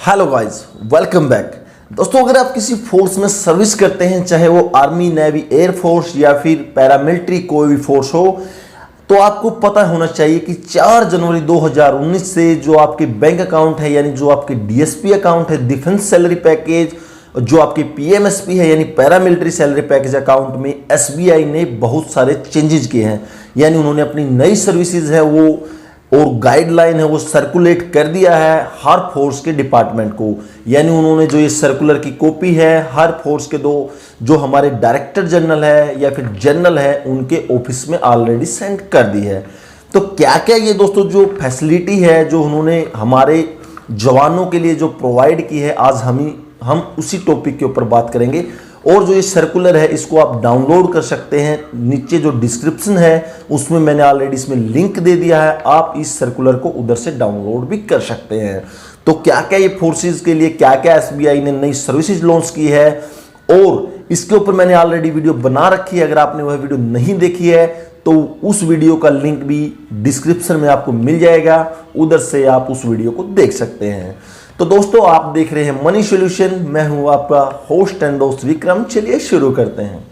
Hello guys, welcome back. दोस्तों, अगर आप किसी फोर्स में सर्विस करते हैं, चाहे वो आर्मी, नेवी, एयरफोर्स या फिर पैरामिलिट्री कोई भी फोर्स हो, तो आपको पता होना चाहिए कि 4 जनवरी 2019 से जो आपके बैंक अकाउंट है, यानी जो आपके डीएसपी अकाउंट है, डिफेंस सैलरी पैकेज, जो आपके पीएमएसपी है यानी पैरामिलिट्री सैलरी पैकेज अकाउंट में एसबीआई ने बहुत सारे चेंजेस किए हैं। यानी उन्होंने अपनी नई सर्विसेज है वो और गाइडलाइन है वो सर्कुलेट कर दिया है हर फोर्स के डिपार्टमेंट को। यानी उन्होंने जो ये सर्कुलर की कॉपी है हर फोर्स के जो हमारे डायरेक्टर जनरल है या फिर जनरल है उनके ऑफिस में ऑलरेडी सेंड कर दी है। तो क्या क्या ये दोस्तों जो फैसिलिटी है जो उन्होंने हमारे जवानों के लिए जो प्रोवाइड की है, आज हम उसी टॉपिक के ऊपर बात करेंगे। और जो ये सर्कुलर है इसको आप डाउनलोड कर सकते हैं, नीचे जो डिस्क्रिप्शन है उसमें मैंने ऑलरेडी इसमें लिंक दे दिया है, आप इस सर्कुलर को उधर से डाउनलोड भी कर सकते हैं। तो क्या क्या ये फोर्सेस के लिए क्या क्या एसबीआई ने नई सर्विसेज लॉन्च की है और इसके ऊपर मैंने ऑलरेडी वीडियो बना रखी है। अगर आपने वह वीडियो नहीं देखी है तो उस वीडियो का लिंक भी डिस्क्रिप्शन में आपको मिल जाएगा, उधर से आप उस वीडियो को देख सकते हैं। तो दोस्तों, आप देख रहे हैं मनी सॉल्यूशन, मैं हूं आपका होस्ट एंड दोस्त विक्रम। चलिए शुरू करते हैं।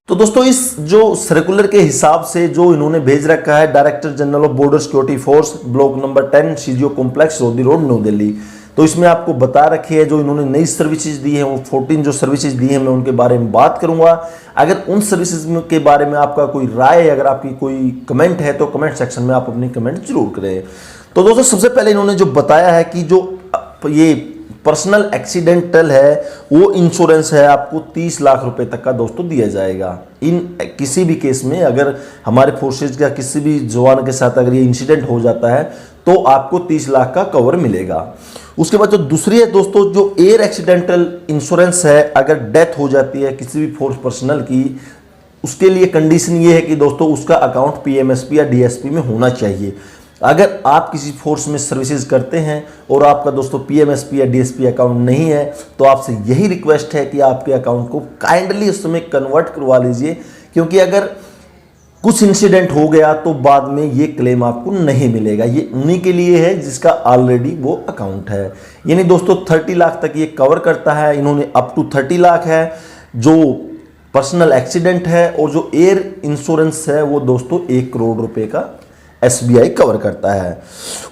तो दोस्तों, इस जो सर्कुलर के हिसाब से जो इन्होंने भेज रखा है, director general of border security force, block number 10, CGO complex, Lodhi road, new Delhi. तो इसमें आपको बता रखी है जो इन्होंने नई सर्विसेज दी है, वो 14 जो सर्विसेज दी है मैं उनके बारे में बात करूंगा। अगर उन सर्विसेज के बारे में आपका कोई राय, अगर आपकी कोई कमेंट है तो कमेंट सेक्शन में आप अपनी कमेंट जरूर करें। तो दोस्तों, सबसे पहले इन्होंने जो बताया है कि जो ये पर्सनल एक्सीडेंटल है वो इंश्योरेंस है आपको 30 लाख रुपए तक का दोस्तों दिया जाएगा। इन किसी भी केस में अगर हमारे फोर्सेज का किसी भी जवान के साथ अगर ये इंसिडेंट हो जाता है तो आपको 30 लाख का कवर मिलेगा। उसके बाद जो दूसरी है दोस्तों, जो एयर एक्सीडेंटल इंश्योरेंस है, अगर डेथ हो जाती है किसी भी फोर्स पर्सनल की, उसके लिए कंडीशन ये है कि दोस्तों उसका अकाउंट पीएमएसपी या डीएसपी में होना चाहिए। अगर आप किसी फोर्स में सर्विसेज करते हैं और आपका दोस्तों पीएमएसपी या डीएसपी अकाउंट नहीं है तो आपसे यही रिक्वेस्ट है कि आपके अकाउंट को काइंडली उस समय कन्वर्ट करवा लीजिए, क्योंकि अगर कुछ इंसिडेंट हो गया तो बाद में ये क्लेम आपको नहीं मिलेगा। ये उन्हीं के लिए है जिसका ऑलरेडी वो अकाउंट है। यानी दोस्तों 30 लाख तक ये कवर करता है। इन्होंने अप टू 30 लाख है जो पर्सनल एक्सीडेंट है, और जो एयर इंश्योरेंस है वो दोस्तों 1 करोड़ रुपए का एसबीआई कवर करता है।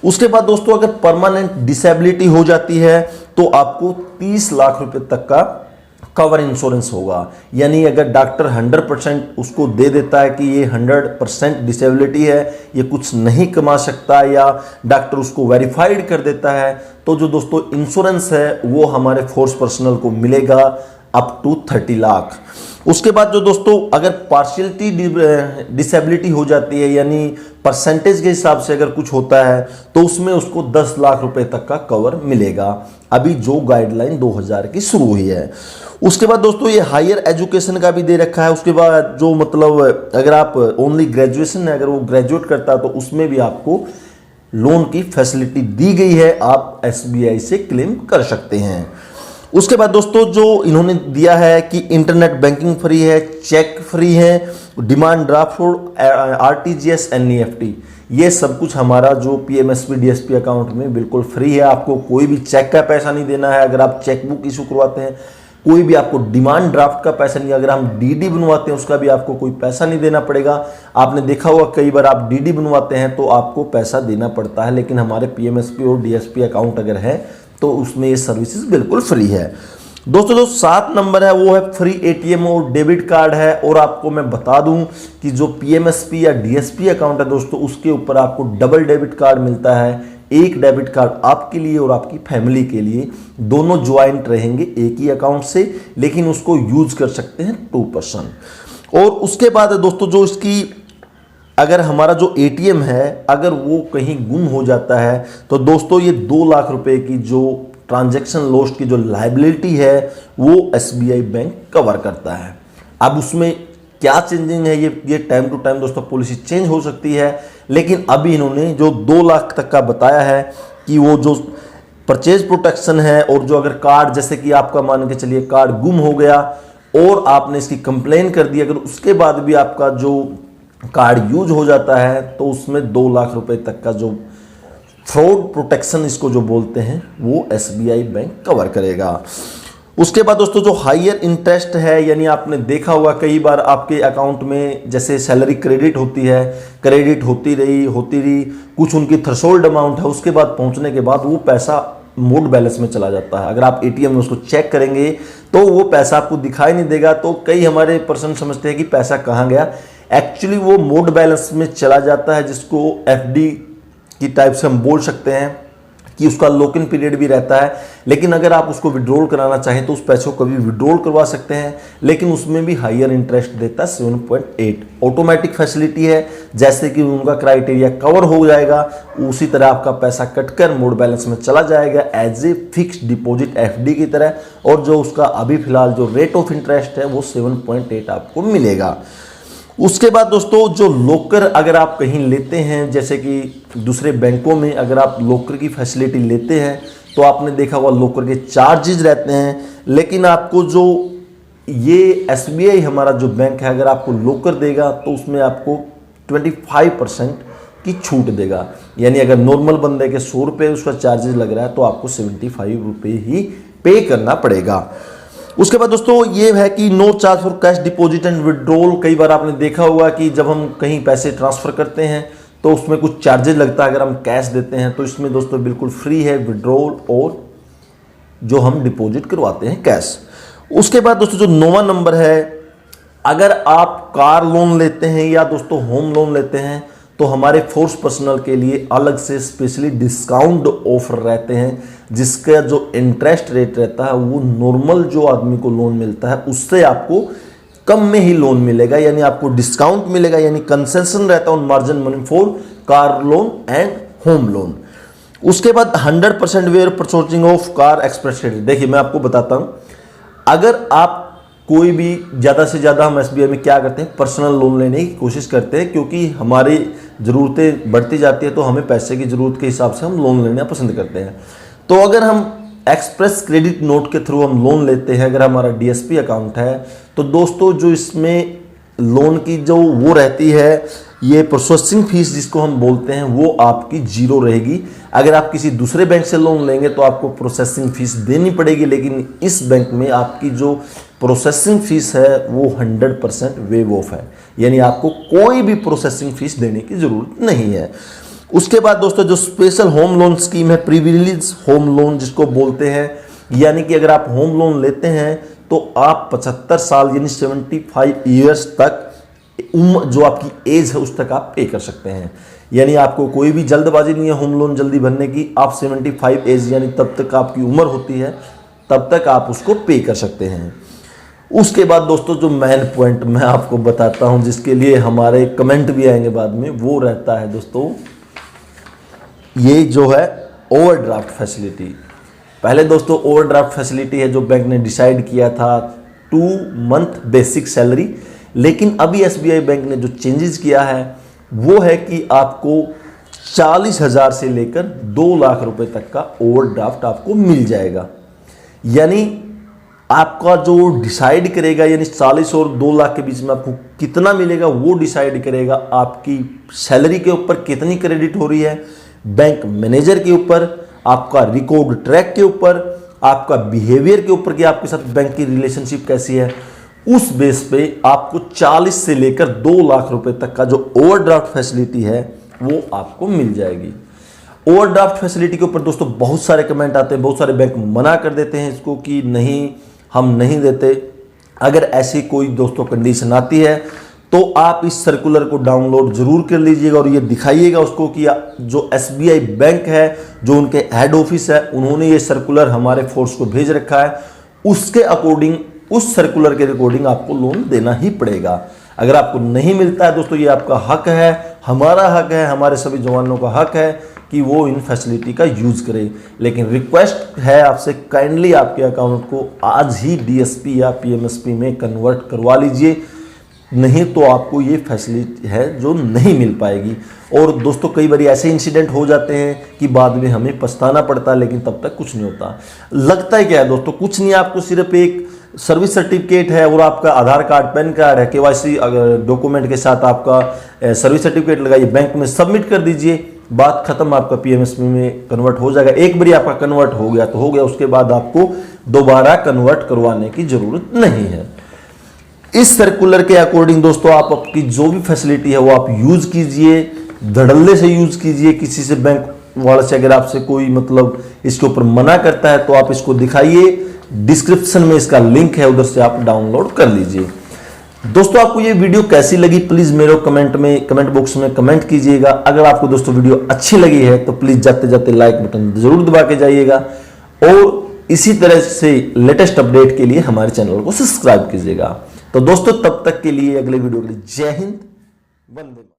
उसके बाद दोस्तों, अगर परमानेंट डिसेबिलिटी हो जाती है तो आपको 30 लाख रुपए तक का कवर इंश्योरेंस होगा। यानी अगर डॉक्टर 100% उसको दे देता है कि ये 100% डिसेबिलिटी है, ये कुछ नहीं कमा सकता, या डॉक्टर उसको वेरीफाइड कर देता है, तो जो दोस्तों इंश्योरेंस है वो हमारे फोर्स पर्सनल को मिलेगा अप टू 30 लाख। उसके बाद जो दोस्तों अगर पार्शियलिटी डिसेबिलिटी हो जाती है, यानी परसेंटेज के हिसाब से अगर कुछ होता है तो उसमें उसको 10 लाख रुपए तक का कवर मिलेगा, अभी जो गाइडलाइन 2000 की शुरू हुई है। उसके बाद दोस्तों ये हायर एजुकेशन का भी दे रखा है। उसके बाद जो मतलब अगर आप ओनली ग्रेजुएशन है, अगर वो ग्रेजुएट करता है तो उसमें भी आपको लोन की फैसिलिटी दी गई है, आप एसबीआई से क्लेम कर सकते हैं। उसके बाद दोस्तों जो इन्होंने दिया है कि इंटरनेट बैंकिंग फ्री है, चेक फ्री है, डिमांड ड्राफ्ट और आरटीजीएस, एनईएफटी, ये सब कुछ हमारा जो पीएमएसपी डीएसपी अकाउंट में बिल्कुल फ्री है। आपको कोई भी चेक का पैसा नहीं देना है। अगर आप चेक बुक इशू करवाते हैं, कोई भी आपको डिमांड ड्राफ्ट का पैसा नहीं, अगर हम डीडी बनवाते हैं उसका भी आपको कोई पैसा नहीं देना पड़ेगा। आपने देखा होगा कई बार आप डीडी बनवाते हैं तो आपको पैसा देना पड़ता है, लेकिन हमारे पीएमएसपी और डीएसपी अकाउंट अगर है तो उसमें ये सर्विसेज बिल्कुल फ्री है। दोस्तों जो 7 नंबर है वो है फ्री एटीएम और डेबिट कार्ड है। और आपको मैं बता दूं कि जो पीएमएसपी या डीएसपी अकाउंट है दोस्तों, उसके ऊपर आपको डबल डेबिट कार्ड मिलता है। एक डेबिट कार्ड आपके लिए और आपकी फैमिली के लिए, दोनों ज्वाइंट रहेंगे एक ही अकाउंट से, लेकिन उसको यूज कर सकते हैं 2 पर्सन। और उसके बाद दोस्तों जो इसकी अगर हमारा जो एटीएम है अगर वो कहीं गुम हो जाता है तो दोस्तों ये 2 लाख रुपए की जो ट्रांजैक्शन लॉस की जो लायबिलिटी है वो एसबीआई बैंक कवर करता है। अब उसमें क्या चेंजिंग है ये टाइम टू टाइम दोस्तों पॉलिसी चेंज हो सकती है, लेकिन अभी इन्होंने जो 2 लाख तक का बताया है कि वो जो परचेज प्रोटेक्शन है, और जो अगर कार्ड जैसे कि आपका मान के चलिए कार्ड गुम हो गया और आपने इसकी कंप्लेन कर दी, अगर उसके बाद भी आपका जो कार्ड यूज हो जाता है तो उसमें 2 लाख रुपए तक का जो फ्रॉड प्रोटेक्शन इसको जो बोलते हैं वो एसबीआई बैंक कवर करेगा। उसके बाद दोस्तों जो हायर इंटरेस्ट है, यानी आपने देखा होगा कई बार आपके अकाउंट में जैसे सैलरी क्रेडिट होती है, क्रेडिट होती रही, कुछ उनकी थ्रेशोल्ड अमाउंट है, उसके बाद पहुंचने के बाद वो पैसा मोड बैलेंस में चला जाता है। अगर आप एटीएम में उसको चेक करेंगे तो वो पैसा आपको दिखाई नहीं देगा। तो कई हमारे पर्सन समझते हैं कि पैसा कहाँ गया, एक्चुअली वो मोड बैलेंस में चला जाता है, जिसको एफडी की टाइप से हम बोल सकते हैं कि उसका लॉक इन पीरियड भी रहता है। लेकिन अगर आप उसको विड्रॉल कराना चाहें तो उस पैसे को कभी विड्रॉल करवा सकते हैं, लेकिन उसमें भी हायर इंटरेस्ट देता है 7.8। ऑटोमेटिक फैसिलिटी है, जैसे कि उनका क्राइटेरिया कवर हो जाएगा उसी तरह आपका पैसा कटकर मोड बैलेंस में चला जाएगा as a fixed deposit FD की तरह। और जो उसका अभी फिलहाल जो रेट ऑफ इंटरेस्ट है वो 7.8 आपको मिलेगा। उसके बाद दोस्तों जो लॉकर अगर आप कहीं लेते हैं, जैसे कि दूसरे बैंकों में अगर आप लॉकर की फैसिलिटी लेते हैं तो आपने देखा होगा लॉकर के चार्जेज रहते हैं, लेकिन आपको जो ये एसबीआई हमारा जो बैंक है अगर आपको लॉकर देगा तो उसमें आपको 25% की छूट देगा। यानी अगर नॉर्मल बंदे के 100 रुपये उसका चार्जेज लग रहा है तो आपको 75 रुपये ही पे करना पड़ेगा। उसके बाद दोस्तों ये है कि no charge for cash deposit and withdrawal. कई बार आपने देखा होगा कि जब हम कहीं पैसे ट्रांसफर करते हैं तो उसमें कुछ चार्जेज लगता है अगर हम कैश देते हैं, तो इसमें दोस्तों बिल्कुल फ्री है विड्रॉल और जो हम डिपॉजिट करवाते हैं कैश। उसके बाद दोस्तों जो 9वां नंबर है, अगर आप कार लोन लेते हैं या दोस्तों होम लोन लेते हैं तो हमारे फोर्स पर्सनल के लिए अलग से स्पेशली डिस्काउंट ऑफर रहते हैं, जिसका जो इंटरेस्ट रेट रहता है वो नॉर्मल जो आदमी को लोन मिलता है उससे आपको कम में ही लोन मिलेगा, यानी आपको डिस्काउंट मिलेगा, यानी कंसेशन रहता है on margin money for car loan and home loan. उसके बाद 100% where purchasing of car express credit. देखिए मैं आपको बताता हूं, अगर आप कोई भी ज़्यादा से ज़्यादा हम एसबीआई में क्या करते हैं, पर्सनल लोन लेने की कोशिश करते हैं, क्योंकि हमारी ज़रूरतें बढ़ती जाती है तो हमें पैसे की ज़रूरत के हिसाब से हम लोन लेना पसंद करते हैं। तो अगर हम एक्सप्रेस क्रेडिट नोट के थ्रू हम लोन लेते हैं, अगर हमारा डीएसपी अकाउंट है, तो दोस्तों जो इसमें लोन की जो वो रहती है, ये प्रोसेसिंग फीस जिसको हम बोलते हैं वो आपकी जीरो रहेगी। अगर आप किसी दूसरे बैंक से लोन लेंगे तो आपको प्रोसेसिंग फीस देनी पड़ेगी, लेकिन इस बैंक में आपकी जो प्रोसेसिंग फीस है वो 100% वेव ऑफ है, यानी आपको कोई भी प्रोसेसिंग फीस देने की जरूरत नहीं है। उसके बाद दोस्तों जो स्पेशल होम लोन स्कीम है, प्रिविलेज होम लोन जिसको बोलते हैं, यानी कि अगर आप होम लोन लेते हैं तो आप 75 साल यानी 75 ईयर्स तक जो आपकी एज है उस तक आप पे कर सकते हैं। यानी आपको कोई भी जल्दबाजी नहीं है होम लोन जल्दी भरने की। आप 75 एज यानी तब तक आपकी उम्र होती है तब तक आप उसको पे कर सकते हैं। उसके बाद दोस्तों जो मेन पॉइंट मैं आपको बताता हूं, जिसके लिए हमारे कमेंट भी आएंगे बाद में, वो रहता है दोस्तों ये जो है ओवरड्राफ्ट फैसिलिटी। पहले दोस्तों ओवरड्राफ्ट फैसिलिटी है जो बैंक ने डिसाइड किया था 2 मंथ बेसिक सैलरी, लेकिन अभी एसबीआई बैंक ने जो चेंजेस किया है वो है कि आपको 40,000 से लेकर 2 लाख रुपए तक का ओवरड्राफ्ट आपको मिल जाएगा। यानी आपका जो डिसाइड करेगा, यानी 40 और 2 लाख के बीच में आपको कितना मिलेगा वो डिसाइड करेगा आपकी सैलरी के ऊपर कितनी क्रेडिट हो रही है, बैंक मैनेजर के ऊपर, आपका रिकॉर्ड ट्रैक के ऊपर, आपका बिहेवियर के ऊपर कि आपके साथ बैंक की रिलेशनशिप कैसी है। उस बेस पे आपको 40 से लेकर 2 लाख रुपए तक का जो ओवरड्राफ्ट फैसिलिटी है वो आपको मिल जाएगी। ओवरड्राफ्ट फैसिलिटी के ऊपर दोस्तों बहुत सारे कमेंट आते हैं, बहुत सारे बैंक मना कर देते हैं इसको कि नहीं हम नहीं देते। अगर ऐसी कोई दोस्तों कंडीशन आती है तो आप इस सर्कुलर को डाउनलोड जरूर कर लीजिएगा और ये दिखाइएगा उसको कि जो एसबीआई बैंक है, जो उनके हेड ऑफिस है, उन्होंने ये सर्कुलर हमारे फोर्स को भेज रखा है, उसके अकॉर्डिंग उस सर्कुलर के अकॉर्डिंग आपको लोन देना ही पड़ेगा। अगर आपको नहीं मिलता है दोस्तों, ये आपका हक है, हमारा हक है, हमारे सभी जवानों का हक है कि वो इन फैसिलिटी का यूज करें। लेकिन रिक्वेस्ट है आपसे, काइंडली आपके अकाउंट को आज ही डीएसपी या पीएमएसपी में कन्वर्ट करवा लीजिए। नहीं तो आपको ये फैसिलिटी है जो नहीं मिल पाएगी। और दोस्तों कई बार ऐसे इंसिडेंट हो जाते हैं कि बाद में हमें पछताना पड़ता है, लेकिन तब तक कुछ नहीं होता। लगता है क्या है दोस्तों, कुछ नहीं, आपको सिर्फ एक सर्विस सर्टिफिकेट है और आपका आधार कार्ड, पैन कार्ड है, केवाईसी डॉक्यूमेंट के साथ आपका सर्विस सर्टिफिकेट लगाइए, बैंक में सबमिट कर दीजिए, बात खत्म, आपका पीएमएसबी में कन्वर्ट हो जाएगा। एक बार आपका कन्वर्ट हो गया तो हो गया, उसके बाद आपको दोबारा कन्वर्ट करवाने की जरूरत नहीं है। इस सर्कुलर के अकॉर्डिंग दोस्तों आप आपकी जो भी फैसिलिटी है वो आप यूज कीजिए, धड़ल्ले से यूज कीजिए। किसी से बैंक वाले से अगर आपसे कोई मतलब इसके ऊपर मना करता है तो आप इसको दिखाइए, डिस्क्रिप्शन में इसका लिंक है, उधर से आप डाउनलोड कर लीजिए। दोस्तों आपको ये वीडियो कैसी लगी प्लीज मेरे कमेंट बॉक्स में कमेंट कीजिएगा। अगर आपको दोस्तों वीडियो अच्छी लगी है तो प्लीज जाते जाते लाइक बटन जरूर दबा के जाइएगा और इसी तरह से लेटेस्ट अपडेट के लिए हमारे चैनल को सब्सक्राइब कीजिएगा। तो दोस्तों तब तक के लिए, अगले वीडियो के लिए जय हिंद, वंदे।